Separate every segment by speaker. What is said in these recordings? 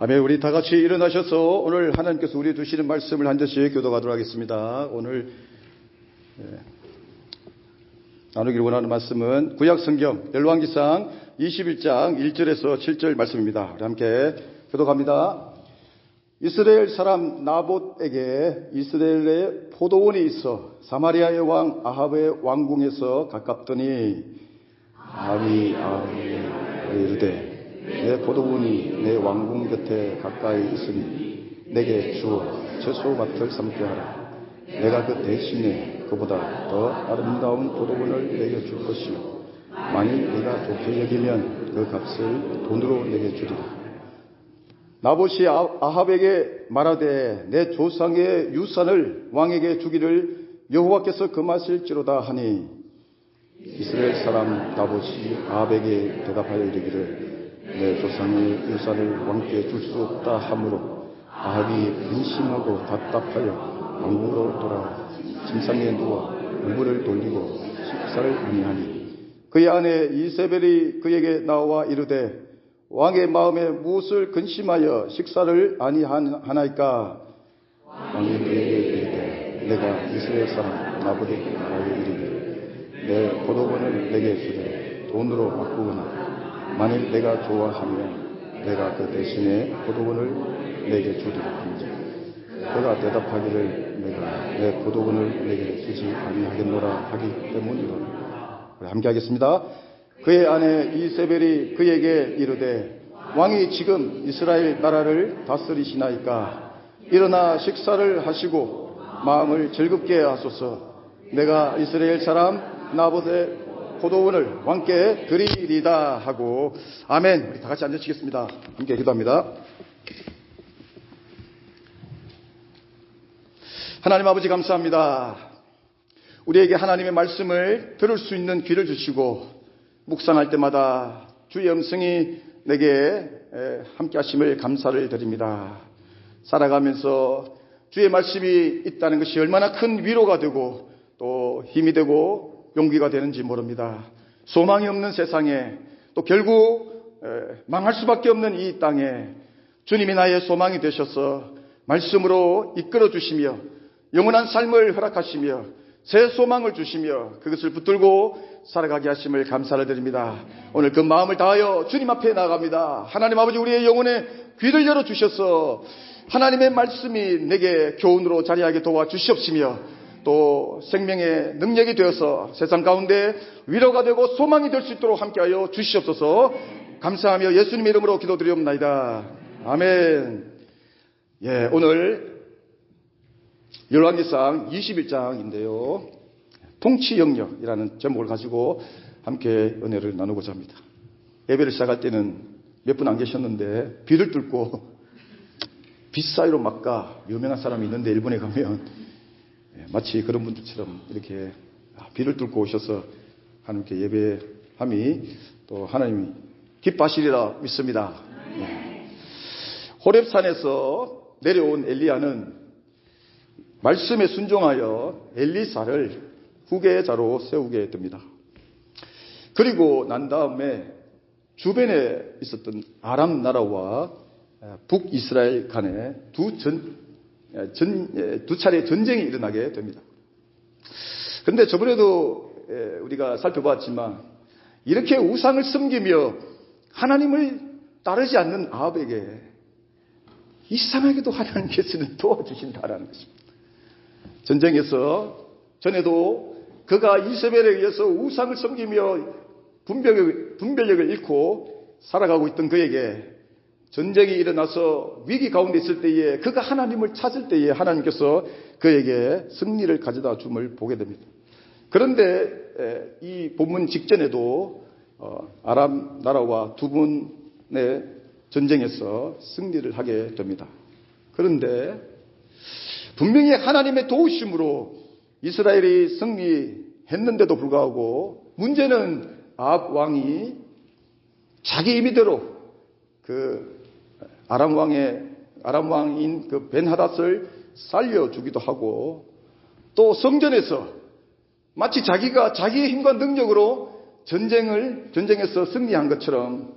Speaker 1: 아멘. 우리 다 같이 일어나셔서 오늘 하나님께서 우리 주시는 말씀을 한 절씩 교독하도록 하겠습니다. 오늘 나누길 원하는 말씀은 구약성경 열왕기상 21장 1절에서 7절 말씀입니다. 우리 함께 교독합니다. 이스라엘 사람 나봇에게 이스라엘에 포도원이 있어 사마리아의 왕 아합의 왕궁에서 가깝더니 아합이 이르되 내 포도원이 내 왕궁 곁에 가까이 있으니 내게 주어 채소밭을 삼게 하라. 내가 그 대신에 그보다 더 아름다운 포도원을 내게 줄 것이요 만일 내가 좋게 여기면 그 값을 돈으로 내게 주리라. 나봇이 아합에게 말하되 내 조상의 유산을 왕에게 주기를 여호와께서 금하실지로다 하니 이스라엘 사람 나봇이 아합에게 대답하여 이르기를 내 조상의 유산을 왕께 줄 수 없다 하므로 아합이 근심하고 답답하여 왕궁으로 돌아와 침상에 누워 얼굴을 돌리고 식사를 아니하니 그의 아내 이세벨이 그에게 나와 이르되 왕의 마음에 무엇을 근심하여 식사를 아니하나이까? 왕이 그에게 이르되 내가 이스라엘 사람 나봇에게 말하여 이르기를 내 포도원을 내게 주되 돈으로 바꾸거나 만일 내가 좋아하면 내가 그 대신에 포도원을 내게 주리라 하니 그가 대답하기를 내가 내 포도원을 내게 주지 아니하겠노라 하기 때문이로라. 우리 함께 하겠습니다. 그의 아내 이세벨이 그에게 이르되 왕이 지금 이스라엘 나라를 다스리시나이까? 일어나 식사를 하시고 마음을 즐겁게 하소서. 내가 이스라엘 사람 나봇의 포도원을 왕께 드리리다 하고 아멘. 우리 다 같이 앉으시겠습니다. 함께 기도합니다. 하나님 아버지 감사합니다. 우리에게 하나님의 말씀을 들을 수 있는 귀를 주시고 묵상할 때마다 주의 음성이 내게 함께 하심을 감사를 드립니다. 살아가면서 주의 말씀이 있다는 것이 얼마나 큰 위로가 되고 또 힘이 되고 용기가 되는지 모릅니다. 소망이 없는 세상에 또 결국 망할 수밖에 없는 이 땅에 주님이 나의 소망이 되셔서 말씀으로 이끌어 주시며 영원한 삶을 허락하시며 새 소망을 주시며 그것을 붙들고 살아가게 하심을 감사를 드립니다. 오늘 그 마음을 다하여 주님 앞에 나아갑니다. 하나님 아버지 우리의 영혼에 귀를 열어주셔서 하나님의 말씀이 내게 교훈으로 자리하게 도와주시옵시며 또 생명의 능력이 되어서 세상 가운데 위로가 되고 소망이 될 수 있도록 함께하여 주시옵소서. 감사하며 예수님의 이름으로 기도드리옵나이다. 아멘. 오늘 열왕기상 21장인데요. 통치 영역이라는 제목을 가지고 함께 은혜를 나누고자 합니다. 예배를 시작할 때는 몇 분 안 계셨는데 비를 뚫고 빛 사이로 막가 유명한 사람이 있는데 일본에 가면 마치 그런 분들처럼 이렇게 비를 뚫고 오셔서 하나님께 예배함이 또 하나님이 기뻐하시리라 믿습니다. 호렙산에서 내려온 엘리야는 말씀에 순종하여 엘리사를 후계자로 세우게 됩니다. 그리고 난 다음에 주변에 있었던 아람 나라와 북이스라엘 간에 두 차례 전쟁이 일어나게 됩니다. 그런데 저번에도 우리가 살펴봤지만 이렇게 우상을 섬기며 하나님을 따르지 않는 아합에게 이상하게도 하나님께서는 도와주신다라는 것입니다. 전쟁에서 전에도 그가 이세벨에 의해서 우상을 섬기며 분별력을 잃고 살아가고 있던 그에게 전쟁이 일어나서 위기 가운데 있을 때에 그가 하나님을 찾을 때에 하나님께서 그에게 승리를 가져다 줌을 보게 됩니다. 그런데 이 본문 직전에도 아람 나라와 두 분의 전쟁에서 승리를 하게 됩니다. 그런데 분명히 하나님의 도우심으로 이스라엘이 승리했는데도 불구하고 문제는 아합 왕이 자기 임의대로 그 아람 왕인 그 벤하닷을 살려주기도 하고 또 성전에서 마치 자기가 자기의 힘과 능력으로 전쟁에서 승리한 것처럼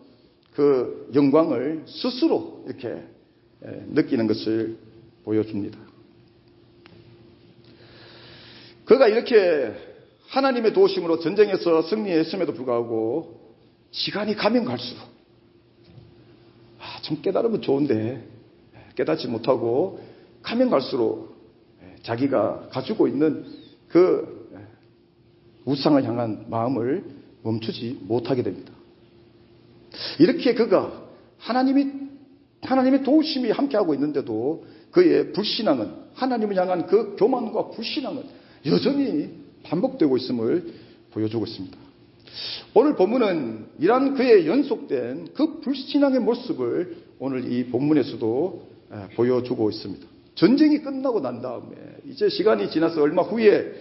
Speaker 1: 그 영광을 스스로 이렇게 느끼는 것을 보여줍니다. 그가 이렇게 하나님의 도우심으로 전쟁에서 승리했음에도 불구하고 시간이 가면 갈수록 좀 깨달으면 좋은데 깨닫지 못하고 가면 갈수록 자기가 가지고 있는 그 우상을 향한 마음을 멈추지 못하게 됩니다. 이렇게 그가 하나님의 도우심이 함께하고 있는데도 그의 불신앙은, 하나님을 향한 그 교만과 불신앙은 여전히 반복되고 있음을 보여주고 있습니다. 오늘 본문은 이러한 그의 연속된 그 불신앙의 모습을 오늘 이 본문에서도 보여주고 있습니다. 전쟁이 끝나고 난 다음에 이제 시간이 지나서 얼마 후에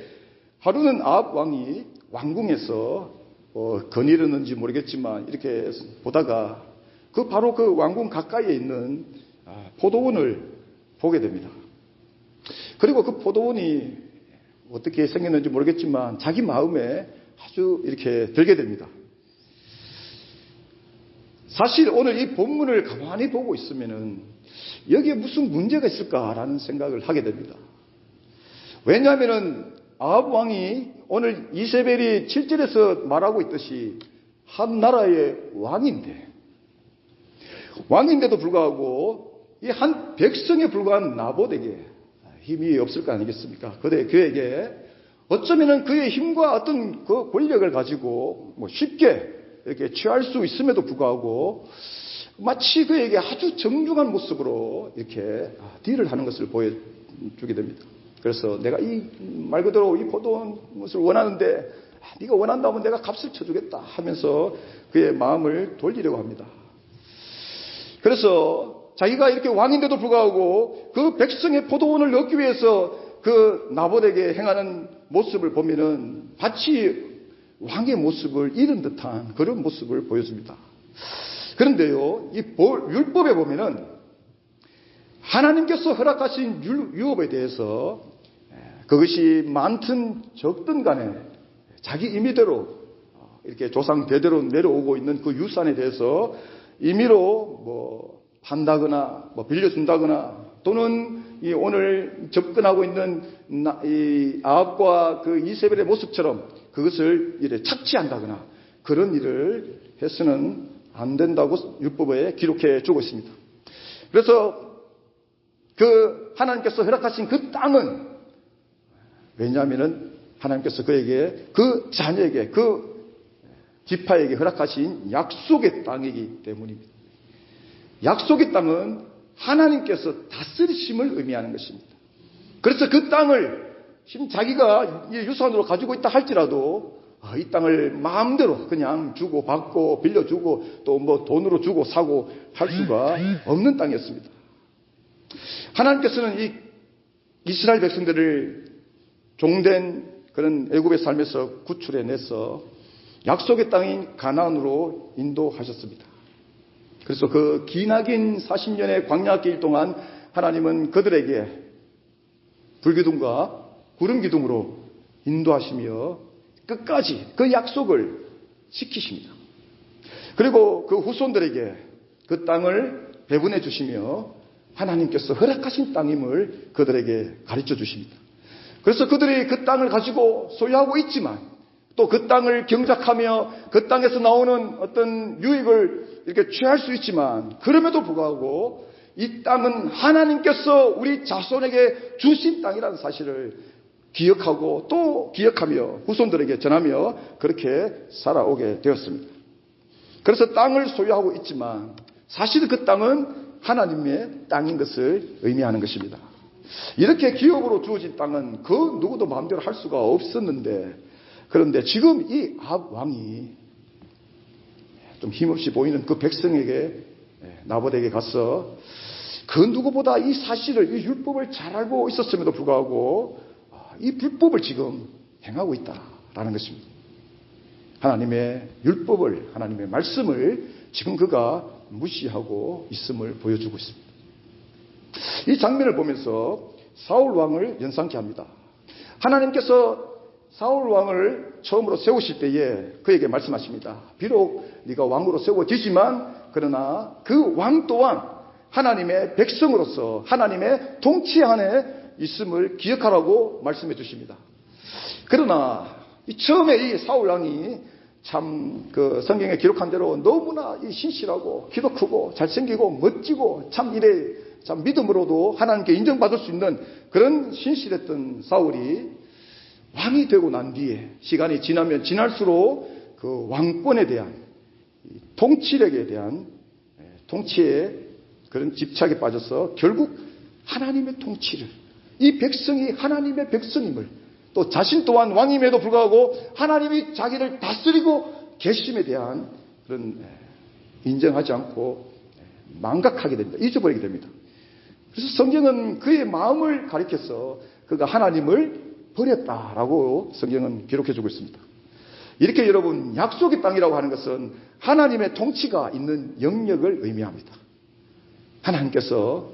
Speaker 1: 하루는 아합 왕이 왕궁에서 거닐었는지 모르겠지만 이렇게 보다가 바로 그 왕궁 가까이에 있는 포도원을 보게 됩니다. 그리고 그 포도원이 어떻게 생겼는지 모르겠지만 자기 마음에 아주 이렇게 들게 됩니다. 사실 오늘 이 본문을 가만히 보고 있으면은 여기에 무슨 문제가 있을까라는 생각을 하게 됩니다. 왜냐하면은 아합 왕이 오늘 이세벨이 7절에서 말하고 있듯이 한 나라의 왕인데도 불구하고 이 한 백성에 불과한 나봇에게 힘이 없을 거 아니겠습니까? 그에게 어쩌면은 그의 힘과 어떤 그 권력을 가지고 쉽게 이렇게 취할 수 있음에도 불구하고 마치 그에게 아주 정중한 모습으로 이렇게 딜을 하는 것을 보여주게 됩니다. 그래서 내가 말 그대로 이 포도원을 원하는데 네가 원한다면 내가 값을 쳐주겠다 하면서 그의 마음을 돌리려고 합니다. 그래서 자기가 이렇게 왕인데도 불구하고 그 백성의 포도원을 얻기 위해서 그 나봇에게 행하는 모습을 보면은 마치 왕의 모습을 잃은 듯한 그런 모습을 보여줍니다. 그런데요, 이 율법에 보면은 하나님께서 허락하신 유업에 대해서 그것이 많든 적든 간에 자기 임의대로 이렇게 조상 대대로 내려오고 있는 그 유산에 대해서 임의로 판다거나 빌려준다거나 또는 이 오늘 접근하고 있는 이 아합과 그 이세벨의 모습처럼 그것을 이래 착취한다거나 그런 일을 해서는 안 된다고 율법에 기록해 주고 있습니다. 그래서 그 하나님께서 허락하신 그 땅은 왜냐하면은 하나님께서 그에게 그 자녀에게 그 지파에게 허락하신 약속의 땅이기 때문입니다. 약속의 땅은 하나님께서 다스리심을 의미하는 것입니다. 그래서 그 땅을 자기가 유산으로 가지고 있다 할지라도 이 땅을 마음대로 그냥 주고 받고 빌려주고 또 돈으로 주고 사고 할 수가 없는 땅이었습니다. 하나님께서는 이 이스라엘 백성들을 종된 그런 애굽의 삶에서 구출해내서 약속의 땅인 가나안으로 인도하셨습니다. 그래서 그 기나긴 40년의 광야길 동안 하나님은 그들에게 불기둥과 구름기둥으로 인도하시며 끝까지 그 약속을 지키십니다. 그리고 그 후손들에게 그 땅을 배분해 주시며 하나님께서 허락하신 땅임을 그들에게 가르쳐 주십니다. 그래서 그들이 그 땅을 가지고 소유하고 있지만 또 그 땅을 경작하며 그 땅에서 나오는 어떤 유익을 이렇게 취할 수 있지만 그럼에도 불구하고 이 땅은 하나님께서 우리 자손에게 주신 땅이라는 사실을 기억하고 또 기억하며 후손들에게 전하며 그렇게 살아오게 되었습니다. 그래서 땅을 소유하고 있지만 사실 그 땅은 하나님의 땅인 것을 의미하는 것입니다. 이렇게 기업으로 주어진 땅은 그 누구도 마음대로 할 수가 없었는데 그런데 지금 이 아합 왕이 좀 힘없이 보이는 그 백성에게 나봇에게 가서 그 누구보다 이 사실을 이 율법을 잘 알고 있었음에도 불구하고 이 불법을 지금 행하고 있다라는 것입니다. 하나님의 율법을 하나님의 말씀을 지금 그가 무시하고 있음을 보여주고 있습니다. 이 장면을 보면서 사울 왕을 연상케 합니다. 하나님께서 사울 왕을 처음으로 세우실 때에 그에게 말씀하십니다. 비록 네가 왕으로 세워지지만 그러나 그 왕 또한 하나님의 백성으로서 하나님의 통치 안에 있음을 기억하라고 말씀해 주십니다. 그러나 처음에 이 사울 왕이 참 그 성경에 기록한 대로 너무나 이 신실하고 키도 크고 잘생기고 멋지고 참 이래 참 믿음으로도 하나님께 인정받을 수 있는 그런 신실했던 사울이 왕이 되고 난 뒤에 시간이 지나면 지날수록 그 왕권에 대한 통치력에 대한 통치에 그런 집착에 빠져서 결국 하나님의 통치를 이 백성이 하나님의 백성임을 또 자신 또한 왕임에도 불구하고 하나님이 자기를 다스리고 계심에 대한 그런 인정하지 않고 망각하게 됩니다. 잊어버리게 됩니다. 그래서 성경은 그의 마음을 가리켜서 그가 하나님을 버렸다라고 성경은 기록해주고 있습니다. 이렇게 여러분 약속의 땅이라고 하는 것은 하나님의 통치가 있는 영역을 의미합니다. 하나님께서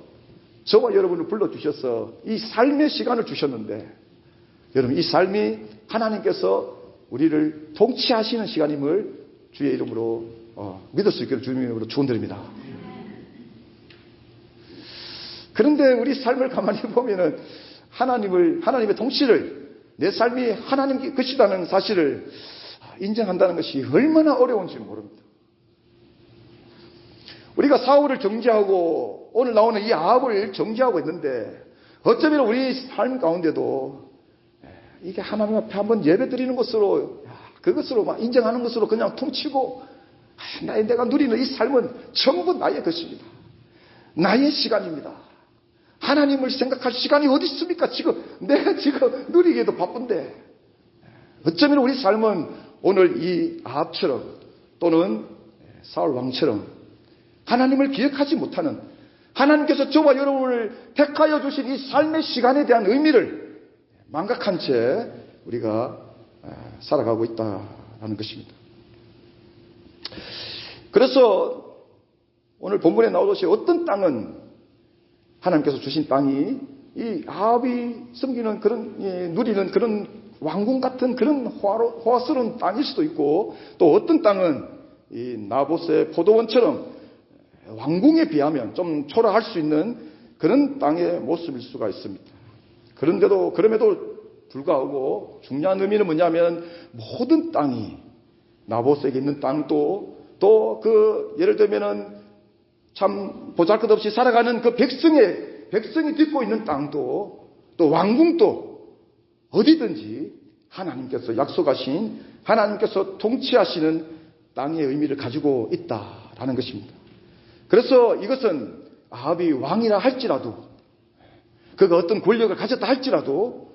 Speaker 1: 저와 여러분을 불러주셔서 이 삶의 시간을 주셨는데 여러분 이 삶이 하나님께서 우리를 통치하시는 시간임을 주의 이름으로 믿을 수 있기를 주님의 이름으로 축원드립니다. 그런데 우리 삶을 가만히 보면은 하나님의 통치를 내 삶이 하나님 것이라는 사실을 인정한다는 것이 얼마나 어려운지 모릅니다. 우리가 사울을 정죄하고 오늘 나오는 이 아합을 정죄하고 있는데 어쩌면 우리 삶 가운데도 이게 하나님 앞에 한번 예배 드리는 것으로 그것으로 막 인정하는 것으로 그냥 퉁치고 내가 누리는 이 삶은 전부 나의 것입니다. 나의 시간입니다. 하나님을 생각할 시간이 어디 있습니까? 내가 지금 누리기에도 바쁜데 어쩌면 우리 삶은 오늘 이 아합처럼 또는 사울 왕처럼 하나님을 기억하지 못하는 하나님께서 저와 여러분을 택하여 주신 이 삶의 시간에 대한 의미를 망각한 채 우리가 살아가고 있다는 것입니다. 그래서 오늘 본문에 나오듯이 어떤 땅은 하나님께서 주신 땅이 이 아합이 섬기는 그런 누리는 그런 왕궁 같은 그런 호화스러운 땅일 수도 있고 또 어떤 땅은 이 나봇의 포도원처럼 왕궁에 비하면 좀 초라할 수 있는 그런 땅의 모습일 수가 있습니다. 그럼에도 불구하고 중요한 의미는 뭐냐면 모든 땅이 나봇에게 있는 땅도 또 예를 들면은 참 보잘것없이 살아가는 그 백성이 딛고 있는 땅도 또 왕궁도 어디든지 하나님께서 약속하신 하나님께서 통치하시는 땅의 의미를 가지고 있다라는 것입니다. 그래서 이것은 아합이 왕이라 할지라도 그가 어떤 권력을 가졌다 할지라도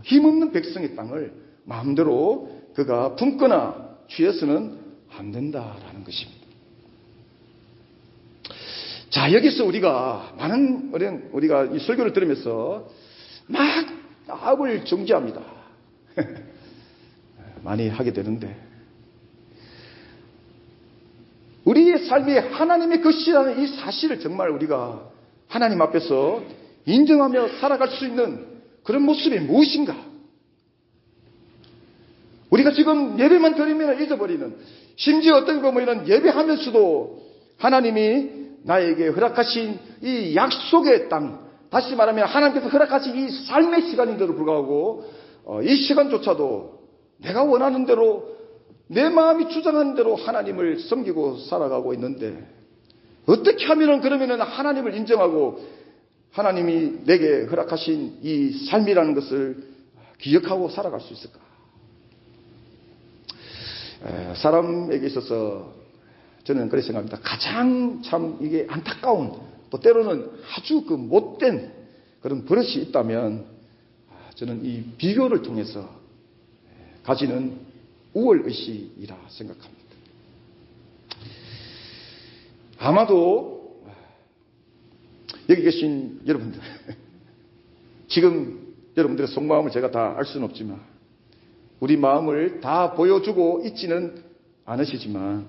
Speaker 1: 힘없는 백성의 땅을 마음대로 그가 품거나 취해서는 안 된다라는 것입니다. 자, 여기서 우리가 이 설교를 들으면서 막 아합을 정죄합니다. 많이 하게 되는데 우리의 삶이 하나님의 것이라는 이 사실을 정말 우리가 하나님 앞에서 인정하며 살아갈 수 있는 그런 모습이 무엇인가? 우리가 지금 예배만 드리면 잊어버리는 심지어 어떤 경우에는 예배하면서도 하나님이 나에게 허락하신 이 약속의 땅 다시 말하면 하나님께서 허락하신 이 삶의 시간인데도 불구하고 이 시간조차도 내가 원하는 대로 내 마음이 주장하는 대로 하나님을 섬기고 살아가고 있는데 어떻게 하면은 그러면은 하나님을 인정하고 하나님이 내게 허락하신 이 삶이라는 것을 기억하고 살아갈 수 있을까? 사람에게 있어서 저는 그렇게 생각합니다. 가장 참 이게 안타까운 또 때로는 아주 그 못된 그런 버릇이 있다면 저는 이 비교를 통해서 가지는 우월의식이라 생각합니다. 아마도 여기 계신 여러분들 지금 여러분들의 속마음을 제가 다 알 수는 없지만 우리 마음을 다 보여주고 있지는 않으시지만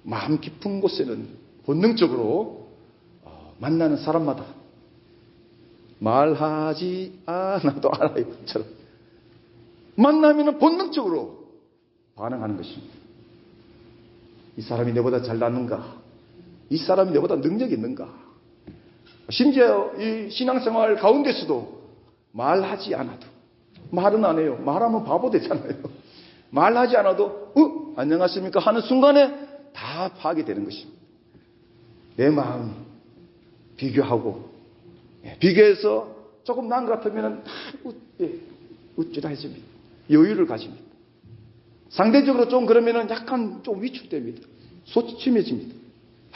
Speaker 1: 마음 깊은 곳에는 본능적으로 만나는 사람마다 말하지 않아도 알아요처럼 만나면 본능적으로 반응하는 것입니다. 이 사람이 내보다 잘났는가? 이 사람이 내보다 능력이 있는가? 심지어 이 신앙생활 가운데서도 말하지 않아도, 말은 안 해요. 말하면 바보 되잖아요. 말하지 않아도 안녕하십니까 하는 순간에 다 파악이 되는 것입니다. 내 마음 비교하고, 비교해서 조금 나은 것 같으면 웃지라 해줍니다. 여유를 가집니다. 상대적으로 좀 그러면은 약간 좀 위축됩니다. 소침해집니다.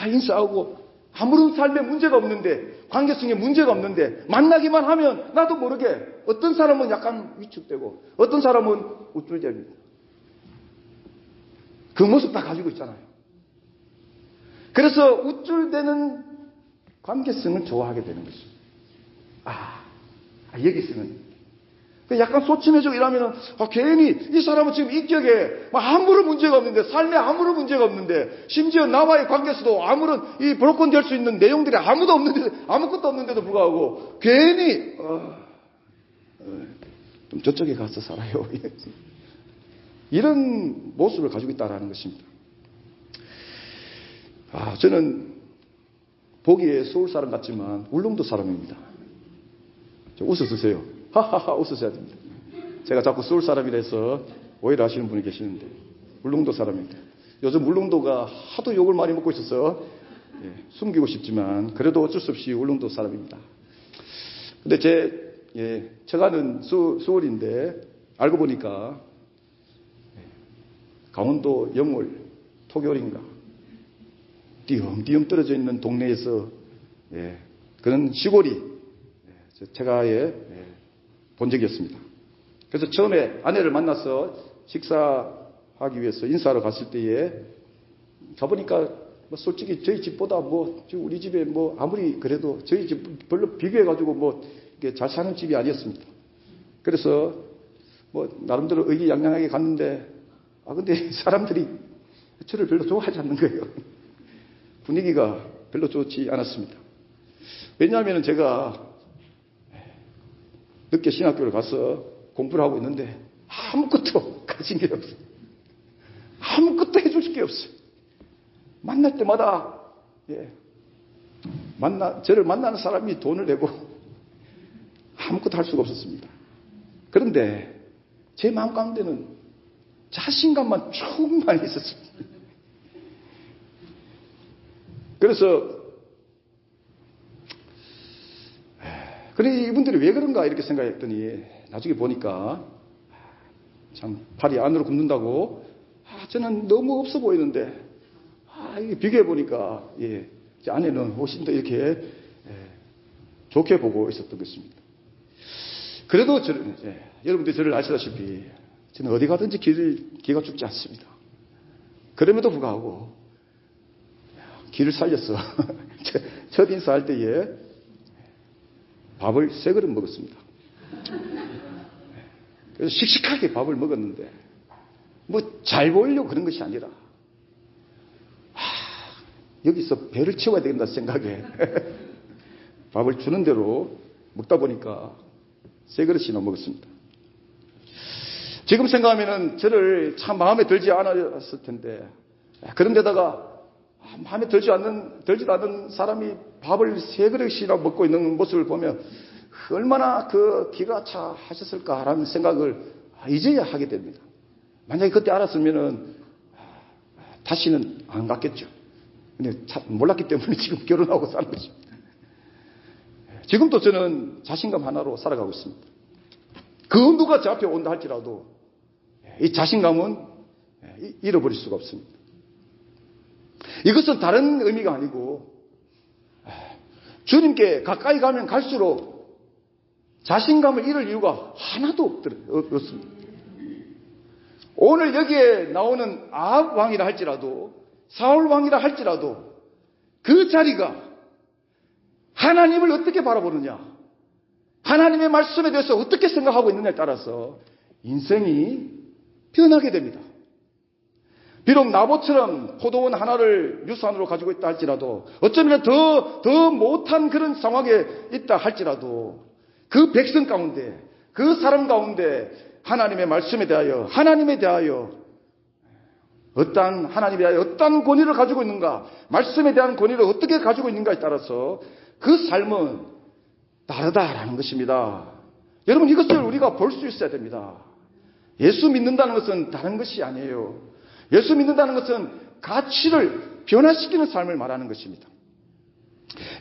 Speaker 1: 인싸하고 아무런 삶에 문제가 없는데, 관계성에 문제가 없는데 만나기만 하면 나도 모르게 어떤 사람은 약간 위축되고 어떤 사람은 우쭐댑니다. 그 모습 다 가지고 있잖아요. 그래서 우쭐대는 관계성을 좋아하게 되는 것입니다. 여기서는 약간 소침해지고 이러면 괜히 이 사람은 지금 인격에 아무런 문제가 없는데, 삶에 아무런 문제가 없는데, 심지어 나와의 관계에서도 아무런 이 브로큰 될 수 있는 내용들이 아무것도 없는데도 불구하고 괜히 좀 저쪽에 가서 살아요. 이런 모습을 가지고 있다는 것입니다. 저는 보기에 서울 사람 같지만 울릉도 사람입니다. 좀 웃어주세요. 하하하 웃으셔야 됩니다. 제가 자꾸 서울 사람이라서 오해를 하시는 분이 계시는데 울릉도 사람입니다. 요즘 울릉도가 하도 욕을 많이 먹고 있어서 숨기고 싶지만 그래도 어쩔 수 없이 울릉도 사람입니다. 근데 제 처가는 서울인데 알고 보니까 강원도 영월 토교인가 띄엄띄엄 떨어져 있는 동네에서 그런 시골이 처가에 본 적이었습니다. 그래서 처음에 아내를 만나서 식사하기 위해서 인사하러 갔을 때에 가보니까 솔직히 저희 집보다 우리 집에 아무리 그래도 저희 집 별로 비교해가지고 이게 잘 사는 집이 아니었습니다. 그래서 나름대로 의기양양하게 갔는데 근데 사람들이 저를 별로 좋아하지 않는 거예요. 분위기가 별로 좋지 않았습니다. 왜냐하면 제가 늦게 신학교를 가서 공부를 하고 있는데 아무것도 가진 게 없어요. 아무것도 해줄 게 없어요. 만날 때마다 저를 만나는 사람이 돈을 내고 아무것도 할 수가 없었습니다. 그런데 제 마음 가운데는 자신감만 충만히 있었습니다. 그래서 그래 이분들이 왜 그런가 이렇게 생각했더니 나중에 보니까 참 팔이 안으로 굽는다고 저는 너무 없어 보이는데 비교해 보니까 제 아내는 훨씬 더 이렇게 좋게 보고 있었던 것입니다. 그래도 여러분들이 저를 아시다시피 저는 어디 가든지 기가 죽지 않습니다. 그럼에도 불구하고 길을 살려서 첫 인사할 때에 밥을 3그릇 먹었습니다. 그래서 씩씩하게 밥을 먹었는데 잘 보이려고 그런 것이 아니라 여기서 배를 채워야 된다 생각에 밥을 주는 대로 먹다 보니까 3그릇이나 먹었습니다. 지금 생각하면 저를 참 마음에 들지 않았을 텐데 그런데다가 마음에 들지도 않는 사람이 밥을 3그릇이나 먹고 있는 모습을 보면 얼마나 기가 차하셨을까라는 생각을 이제야 하게 됩니다. 만약에 그때 알았으면 다시는 안 갔겠죠. 근데 몰랐기 때문에 지금 결혼하고 사는 것입니다. 지금도 저는 자신감 하나로 살아가고 있습니다. 그 누가 제 앞에 온다 할지라도 이 자신감은 잃어버릴 수가 없습니다. 이것은 다른 의미가 아니고 주님께 가까이 가면 갈수록 자신감을 잃을 이유가 하나도 없습니다. 오늘 여기에 나오는 아합 왕이라 할지라도 사울 왕이라 할지라도 그 자리가 하나님을 어떻게 바라보느냐, 하나님의 말씀에 대해서 어떻게 생각하고 있느냐에 따라서 인생이 변하게 됩니다. 비록 나봇처럼 포도원 하나를 유산으로 가지고 있다 할지라도 어쩌면 더 못한 그런 상황에 있다 할지라도 그 백성 가운데 그 사람 가운데 하나님의 말씀에 대하여 하나님에 대하여 어떠한 권위를 가지고 있는가, 말씀에 대한 권위를 어떻게 가지고 있는가에 따라서 그 삶은 다르다라는 것입니다. 여러분, 이것을 우리가 볼 수 있어야 됩니다. 예수 믿는다는 것은 다른 것이 아니에요. 예수 믿는다는 것은 가치를 변화시키는 삶을 말하는 것입니다.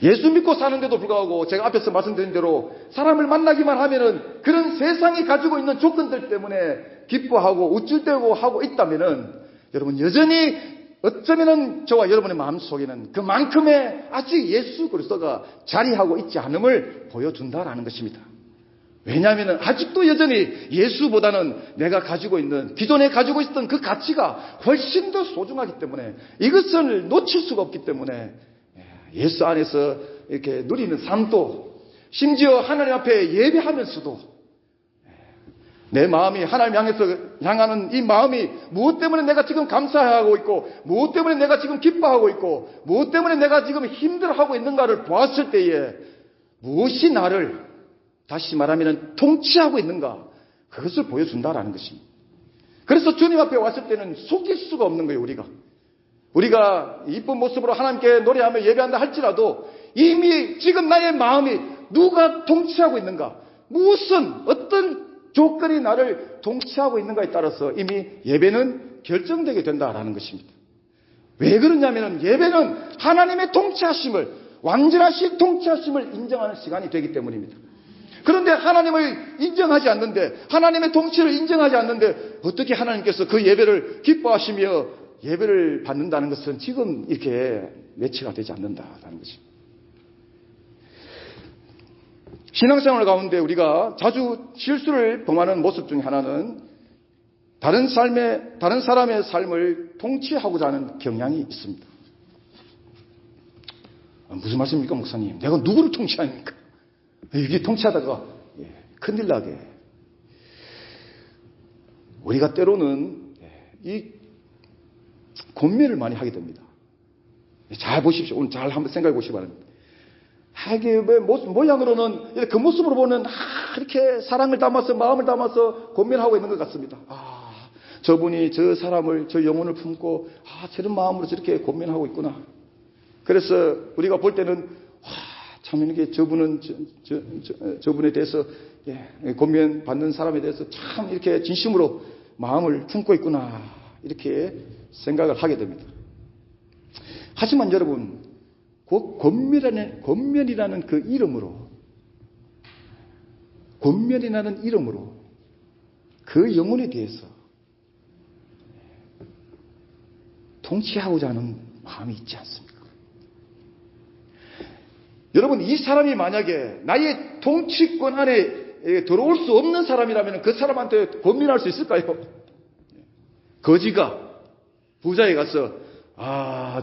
Speaker 1: 예수 믿고 사는데도 불구하고 제가 앞에서 말씀드린 대로 사람을 만나기만 하면은 그런 세상이 가지고 있는 조건들 때문에 기뻐하고 우쭐대고 하고 있다면은 여러분, 여전히 어쩌면은 저와 여러분의 마음속에는 그만큼의 아직 예수 그리스도가 자리하고 있지 않음을 보여준다라는 것입니다. 왜냐하면 아직도 여전히 예수보다는 내가 가지고 있는, 기존에 가지고 있었던 그 가치가 훨씬 더 소중하기 때문에 이것을 놓칠 수가 없기 때문에 예수 안에서 이렇게 누리는 삶도, 심지어 하나님 앞에 예배하면서도 내 마음이 하나님 향하는 이 마음이 무엇 때문에 내가 지금 감사하고 있고, 무엇 때문에 내가 지금 기뻐하고 있고, 무엇 때문에 내가 지금 힘들어하고 있는가를 보았을 때에 무엇이 나를 다시 말하면 통치하고 있는가, 그것을 보여준다라는 것입니다. 그래서 주님 앞에 왔을 때는 속일 수가 없는 거예요. 우리가 이쁜 모습으로 하나님께 노래하며 예배한다 할지라도 이미 지금 나의 마음이 누가 통치하고 있는가, 무슨 어떤 조건이 나를 통치하고 있는가에 따라서 이미 예배는 결정되게 된다라는 것입니다. 왜 그러냐면 예배는 하나님의 통치하심을, 완전하신 통치하심을 인정하는 시간이 되기 때문입니다. 그런데 하나님을 인정하지 않는데, 하나님의 통치를 인정하지 않는데 어떻게 하나님께서 그 예배를 기뻐하시며 예배를 받는다는 것은 지금 이렇게 매치가 되지 않는다라는 것입니다. 신앙생활 가운데 우리가 자주 실수를 범하는 모습 중에 하나는 다른 사람의 삶을 통치하고자 하는 경향이 있습니다. 무슨 말씀입니까, 목사님? 내가 누구를 통치합니까? 이게 통치하다가 큰일 나게. 우리가 때로는 이 권면을 많이 하게 됩니다. 잘 보십시오. 오늘 잘 한번 생각해 보시기 바랍니다. 이게 모양으로는 그 모습으로 보는 이렇게 사랑을 담아서, 마음을 담아서 권면하고 있는 것 같습니다. 저분이 저 사람을, 저 영혼을 품고 저런 마음으로 저렇게 권면하고 있구나. 그래서 우리가 볼 때는 참 이게 저분은 저분에 대해서 권면 받는 사람에 대해서 참 이렇게 진심으로 마음을 품고 있구나, 이렇게 생각을 하게 됩니다. 하지만 여러분, 권면이라는 그 이름으로, 권면이라는 이름으로 그 영혼에 대해서 통치하고자 하는 마음이 있지 않습니까? 여러분, 이 사람이 만약에 나의 통치권 안에 들어올 수 없는 사람이라면 그 사람한테 권면할 수 있을까요? 거지가 부자에 가서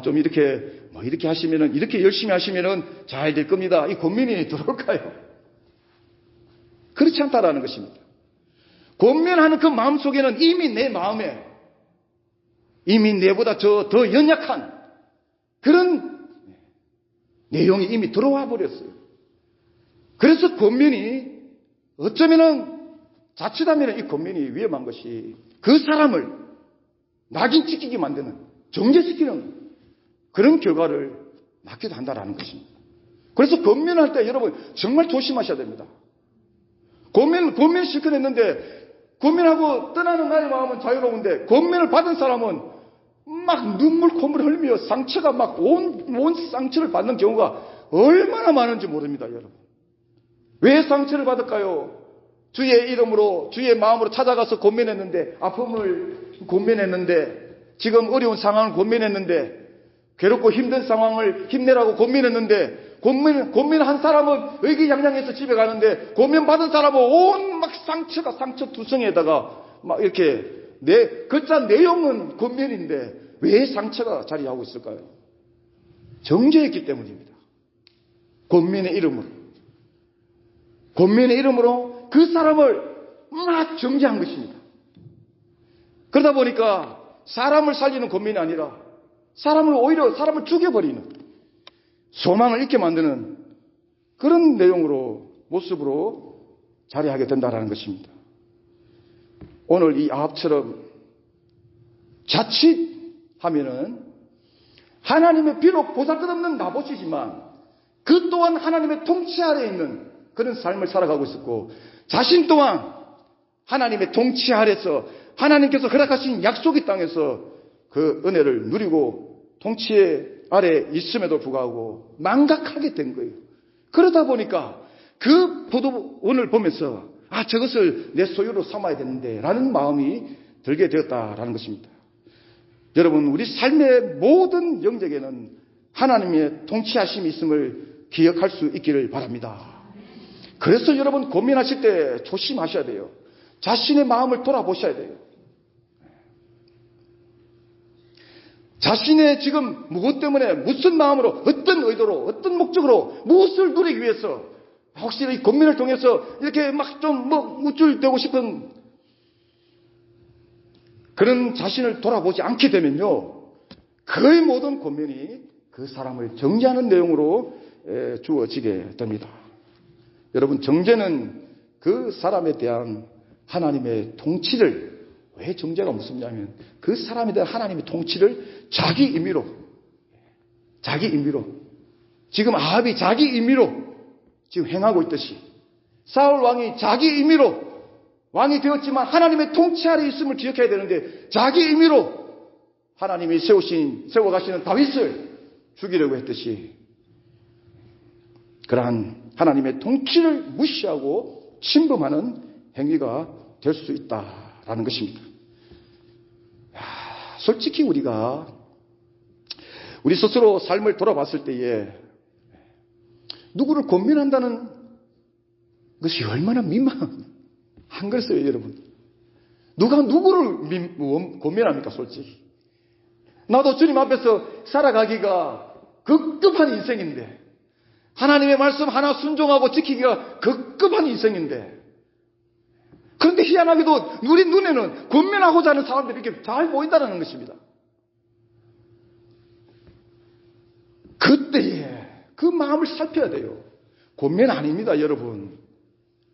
Speaker 1: 좀 이렇게 이렇게 하시면은, 이렇게 열심히 하시면은 잘 될 겁니다, 이 권면이 들어올까요? 그렇지 않다라는 것입니다. 권면하는 그 마음 속에는 이미 내 마음에 이미 내보다 더 연약한 그런 내용이 이미 들어와 버렸어요. 그래서 권면이 어쩌면은, 자칫하면 이 권면이 위험한 것이 그 사람을 낙인찍히게 만드는, 정죄시키는 그런 결과를 낳기도 한다라는 것입니다. 그래서 권면할 때 여러분 정말 조심하셔야 됩니다. 권면 실컷 했는데, 권면하고 떠나는 나의 마음은 자유로운데, 권면을 받은 사람은 막 눈물 콧물 흘리며 상처가 막 온 상처를 받는 경우가 얼마나 많은지 모릅니다, 여러분. 왜 상처를 받을까요? 주의 이름으로, 주의 마음으로 찾아가서 권면했는데, 아픔을 권면했는데, 지금 어려운 상황을 권면했는데, 괴롭고 힘든 상황을 힘내라고 권면했는데, 권면한 사람은 의기양양해서 집에 가는데, 권면받은 사람은 온 막 상처 두성에다가 막 이렇게 글자 내용은 권면인데 왜 상처가 자리하고 있을까요? 정죄했기 때문입니다. 권면의 이름으로 그 사람을 막 정죄한 것입니다. 그러다 보니까 사람을 살리는 권면이 아니라 오히려 사람을 죽여버리는, 소망을 잃게 만드는 그런 내용으로, 모습으로 자리하게 된다는 것입니다. 오늘 이 아합처럼 자칫하면은 하나님의 비록 보잘것없는 나봇이지만 그 또한 하나님의 통치 아래에 있는 그런 삶을 살아가고 있었고, 자신 또한 하나님의 통치 아래서 하나님께서 허락하신 약속의 땅에서 그 은혜를 누리고 통치 아래에 있음에도 불구하고 망각하게 된 거예요. 그러다 보니까 그 포도원을 보면서 저것을 내 소유로 삼아야 되는데 라는 마음이 들게 되었다라는 것입니다. 여러분, 우리 삶의 모든 영역에는 하나님의 통치하심이 있음을 기억할 수 있기를 바랍니다. 그래서 여러분, 고민하실 때 조심하셔야 돼요. 자신의 마음을 돌아보셔야 돼요. 자신의 지금 무엇 때문에, 무슨 마음으로, 어떤 의도로, 어떤 목적으로, 무엇을 누리기 위해서 혹시 이 고민을 통해서 이렇게 막 좀 우쭐대고 싶은 그런 자신을 돌아보지 않게 되면요, 거의 모든 고민이 그 사람을 정죄하는 내용으로 주어지게 됩니다. 여러분, 정죄는 그 사람에 대한 하나님의 통치를, 왜 정죄가 무섭냐면 그 사람에 대한 하나님의 통치를 자기 임의로 지금 아합이 자기 임의로 지금 행하고 있듯이, 사울 왕이 자기 임의로 왕이 되었지만 하나님의 통치 아래 있음을 기억해야 되는데 자기 임의로 하나님이 세워가시는 다윗을 죽이려고 했듯이, 그러한 하나님의 통치를 무시하고 침범하는 행위가 될 수 있다라는 것입니다. 솔직히 우리가 우리 스스로 삶을 돌아봤을 때에 누구를 권면한다는 것이 얼마나 민망한 것이에요, 여러분. 누가 누구를 권면합니까, 솔직히. 나도 주님 앞에서 살아가기가 급급한 인생인데, 하나님의 말씀 하나 순종하고 지키기가 급급한 인생인데, 그런데 희한하게도 우리 눈에는 권면하고자 하는 사람들이 이렇게 잘 보인다는 것입니다. 그때에 그 마음을 살펴야 돼요. 권면 아닙니다, 여러분.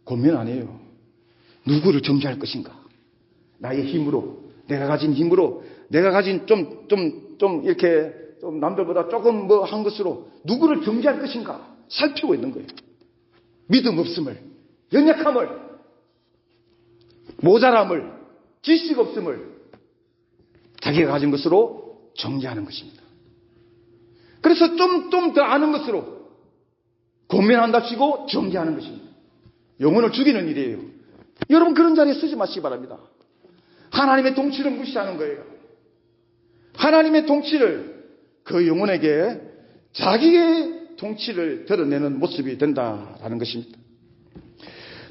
Speaker 1: 권면 아니에요. 누구를 정죄할 것인가? 나의 힘으로, 내가 가진 힘으로, 내가 가진 이렇게 남들보다 조금 한 것으로 누구를 정죄할 것인가? 살피고 있는 거예요. 믿음 없음을, 연약함을, 모자람을, 지식 없음을 자기가 가진 것으로 정죄하는 것입니다. 그래서 좀 더 아는 것으로 권면한답시고 정죄하는 것입니다. 영혼을 죽이는 일이에요. 여러분, 그런 자리에 서지 마시기 바랍니다. 하나님의 통치를 무시하는 거예요. 하나님의 통치를 그 영혼에게 자기의 통치를 드러내는 모습이 된다라는 것입니다.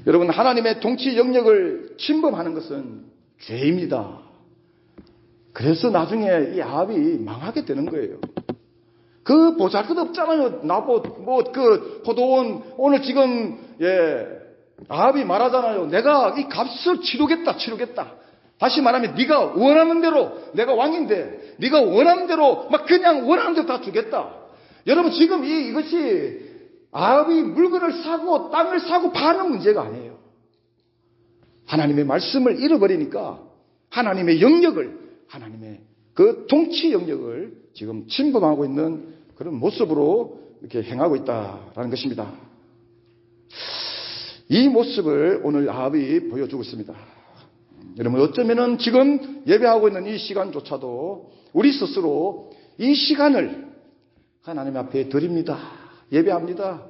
Speaker 1: 여러분, 하나님의 통치 영역을 침범하는 것은 죄입니다. 그래서 나중에 이 아합이 망하게 되는 거예요. 그 보잘것없잖아요. 나봇 그 포도원 오늘 지금 아합이 말하잖아요. 내가 이 값을 치르겠다. 다시 말하면 네가 원하는 대로, 내가 왕인데 네가 원하는 대로 막 그냥 원하는 대로 다 주겠다. 여러분, 지금 이것이 아합이 물건을 사고 땅을 사고 파는 문제가 아니에요. 하나님의 말씀을 잃어버리니까 하나님의 영역을, 하나님의 그 통치 영역을 지금 침범하고 있는 그런 모습으로 이렇게 행하고 있다라는 것입니다. 이 모습을 오늘 아합이 보여주고 있습니다. 여러분, 어쩌면은 지금 예배하고 있는 이 시간조차도 우리 스스로 이 시간을 하나님 앞에 드립니다. 예배합니다.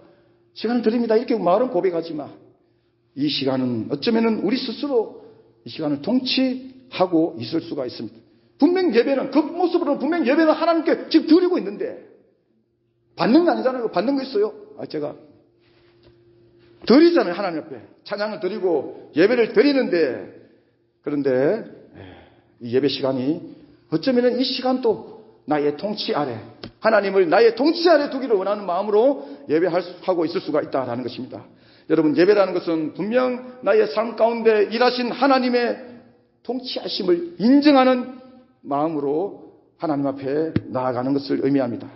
Speaker 1: 시간을 드립니다. 이렇게 말은 고백하지만 이 시간은 어쩌면은 우리 스스로 이 시간을 통치하고 있을 수가 있습니다. 분명 예배는, 그 모습으로 분명 예배는 하나님께 지금 드리고 있는데 받는 거 아니잖아요. 받는 거 있어요. 제가 드리잖아요. 하나님 앞에 찬양을 드리고 예배를 드리는데, 그런데 이 예배 시간이 어쩌면 이 시간도 나의 통치 아래, 하나님을 나의 통치 아래 두기를 원하는 마음으로 예배하고 있을 수가 있다라는 것입니다. 여러분, 예배라는 것은 분명 나의 삶 가운데 일하신 하나님의 통치하심을 인정하는 마음으로 하나님 앞에 나아가는 것을 의미합니다.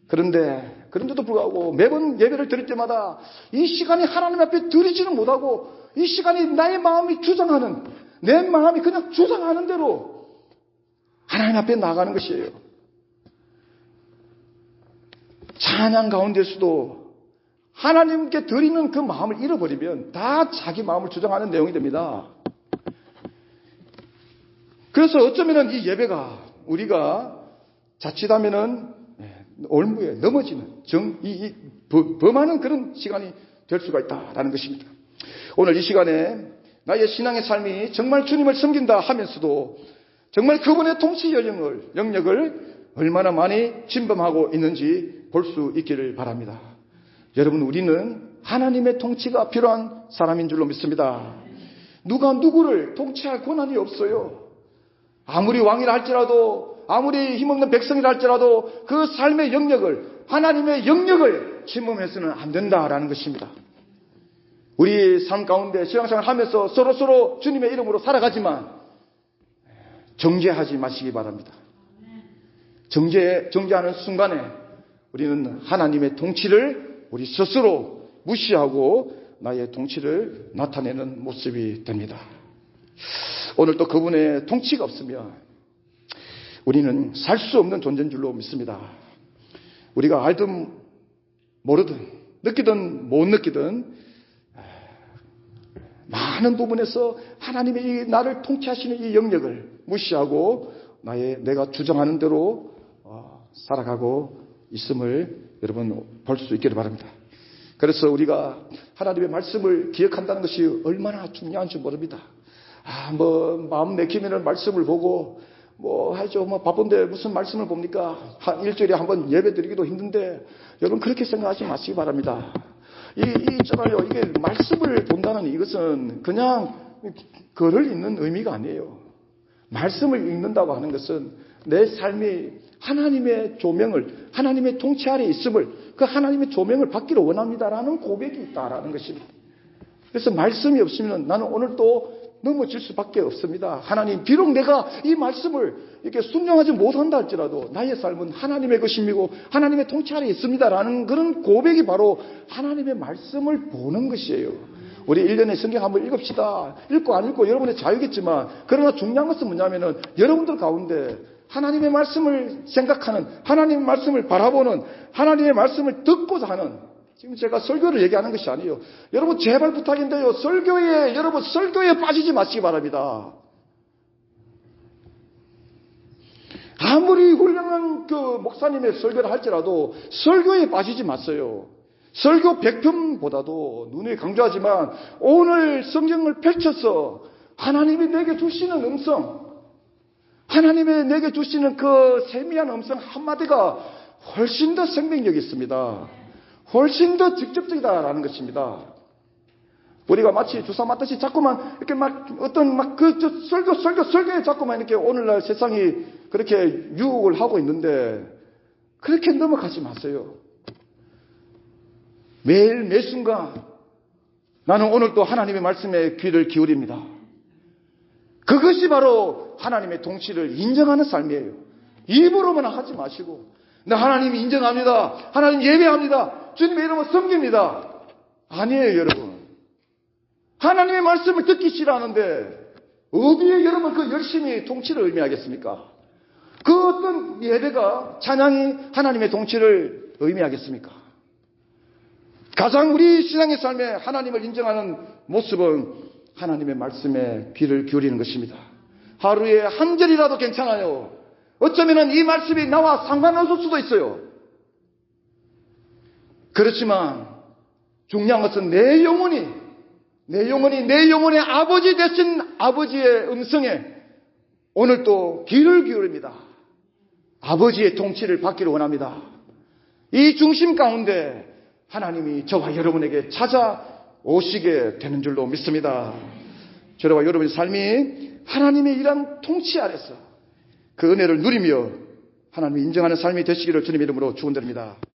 Speaker 1: 그런데도 불구하고 매번 예배를 드릴 때마다 이 시간이 하나님 앞에 드리지는 못하고, 이 시간이 나의 마음이 주장하는, 내 마음이 그냥 주장하는 대로 하나님 앞에 나아가는 것이에요. 찬양 가운데서도 하나님께 드리는 그 마음을 잃어버리면 다 자기 마음을 주장하는 내용이 됩니다. 그래서 어쩌면 이 예배가 우리가 자칫하면은 올무에 넘어지는 범하는 그런 시간이 될 수가 있다라는 것입니다. 오늘 이 시간에 나의 신앙의 삶이 정말 주님을 섬긴다 하면서도 정말 그분의 통치 영역을 얼마나 많이 침범하고 있는지 볼 수 있기를 바랍니다. 여러분, 우리는 하나님의 통치가 필요한 사람인 줄로 믿습니다. 누가 누구를 통치할 권한이 없어요. 아무리 왕이라 할지라도, 아무리 힘없는 백성이라 할지라도 그 삶의 영역을, 하나님의 영역을 침범해서는 안 된다라는 것입니다. 우리 삶 가운데 신앙생활 하면서 서로 주님의 이름으로 살아가지만 정죄하지 마시기 바랍니다. 정죄하는 순간에 우리는 하나님의 통치를 우리 스스로 무시하고 나의 통치를 나타내는 모습이 됩니다. 오늘 또 그분의 통치가 없으면 우리는 살 수 없는 존재인 줄로 믿습니다. 우리가 알든 모르든 느끼든 못 느끼든 많은 부분에서 하나님의 이 나를 통치하시는 이 영역을 무시하고 내가 주장하는 대로 살아가고 있음을 여러분 볼 수 있기를 바랍니다. 그래서 우리가 하나님의 말씀을 기억한다는 것이 얼마나 중요한지 모릅니다. 마음 내키면 말씀을 보고 하죠. 바쁜데 무슨 말씀을 봅니까? 일주일에 한 번 예배 드리기도 힘든데 여러분 그렇게 생각하지 마시기 바랍니다. 있잖아요. 이게 말씀을 본다는 이것은 그냥 글을 읽는 의미가 아니에요. 말씀을 읽는다고 하는 것은 내 삶이 하나님의 조명을, 하나님의 통치 아래 있음을, 그 하나님의 조명을 받기를 원합니다라는 고백이 있다라는 것입니다. 그래서 말씀이 없으면 나는 오늘 또 넘어질 수밖에 없습니다. 하나님, 비록 내가 이 말씀을 이렇게 순종하지 못한다 할지라도 나의 삶은 하나님의 것임이고 하나님의 통치 아래 있습니다라는 그런 고백이 바로 하나님의 말씀을 보는 것이에요. 우리 1년에 성경 한번 읽읍시다. 읽고 안 읽고 여러분의 자유겠지만, 그러나 중요한 것은 뭐냐면은 여러분들 가운데 하나님의 말씀을 생각하는, 하나님의 말씀을 바라보는, 하나님의 말씀을 듣고자 하는, 지금 제가 설교를 얘기하는 것이 아니에요. 여러분 제발 부탁인데요. 여러분 설교에 빠지지 마시기 바랍니다. 아무리 훌륭한 그 목사님의 설교를 할지라도 설교에 빠지지 마세요. 설교 100편보다도 눈에 강조하지만 오늘 성경을 펼쳐서 하나님이 내게 주시는 음성, 하나님이 내게 주시는 그 세미한 음성 한마디가 훨씬 더 생명력이 있습니다. 훨씬 더 직접적이다라는 것입니다. 우리가 마치 주사 맞듯이 자꾸만 이렇게 설교에 자꾸만 이렇게 오늘날 세상이 그렇게 유혹을 하고 있는데 그렇게 넘어가지 마세요. 매일 매 순간 나는 오늘 또 하나님의 말씀에 귀를 기울입니다. 그것이 바로 하나님의 통치를 인정하는 삶이에요. 입으로만 하지 마시고 나 하나님 인정합니다. 하나님 예배합니다. 주님의 이름을 섬깁니다. 아니에요, 여러분. 하나님의 말씀을 듣기 싫어하는데 어디에 여러분 그 열심히 통치를 의미하겠습니까? 그 어떤 예배가, 찬양이 하나님의 통치를 의미하겠습니까? 가장 우리 신앙의 삶에 하나님을 인정하는 모습은 하나님의 말씀에 귀를 기울이는 것입니다. 하루에 한 절이라도 괜찮아요. 어쩌면 이 말씀이 나와 상관없을 수도 있어요. 그렇지만 중요한 것은 내 영혼이 내 영혼의 아버지 되신 아버지의 음성에 오늘 또 귀를 기울입니다. 아버지의 통치를 받기를 원합니다. 이 중심 가운데 하나님이 저와 여러분에게 찾아오시게 되는 줄로 믿습니다. 저와 여러분의 삶이 하나님의 이런 통치 아래서 그 은혜를 누리며 하나님이 인정하는 삶이 되시기를 주님 이름으로 축원드립니다.